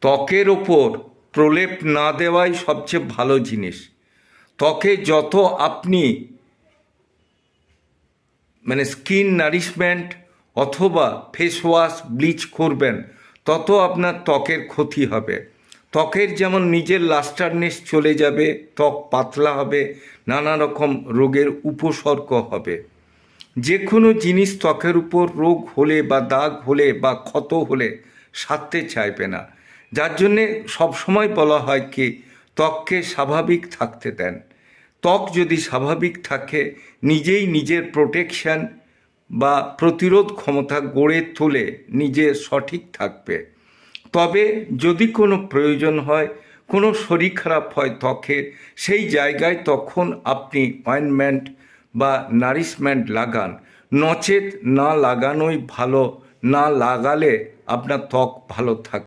ত্বকের ওপর প্রলেপ না দেওয়াই সবচেয়ে ভালো জিনিস। ত্বকে যত আপনি স্কিন নারিশমেন্ট অথবা ফেস ওয়াশ ব্লিচ করবেন, তত আপনার ত্বকের ক্ষতি হবে। ত্বকের যেমন নিজের লাস্টারনেস চলে যাবে, ত্বক পাতলা হবে, নানা রকম রোগের উপসর্গ হবে। যে কোনো জিনিস ত্বকের উপর রোগ হলে বা দাগ হলে বা ক্ষত হলে সারতে চাইবে না। যার জন্যে সবসময় বলা হয় কি, ত্বককে স্বাভাবিক থাকতে দেন। ত্বক যদি স্বাভাবিক থাকে, নিজেই নিজের প্রোটেকশন বা প্রতিরোধ ক্ষমতা গড়ে তোলে, নিজে সঠিক থাকবে। তবে যদি কোনো প্রয়োজন হয়, কোনো শরীর খারাপ হয় ত্বকের, সেই জায়গায় তখন আপনি অয়েনমেন্ট বা নারিশমেন্ট লাগান, নচেত না লাগানোই ভালো। না লাগালে আপনার ত্বক ভালো থাকবে।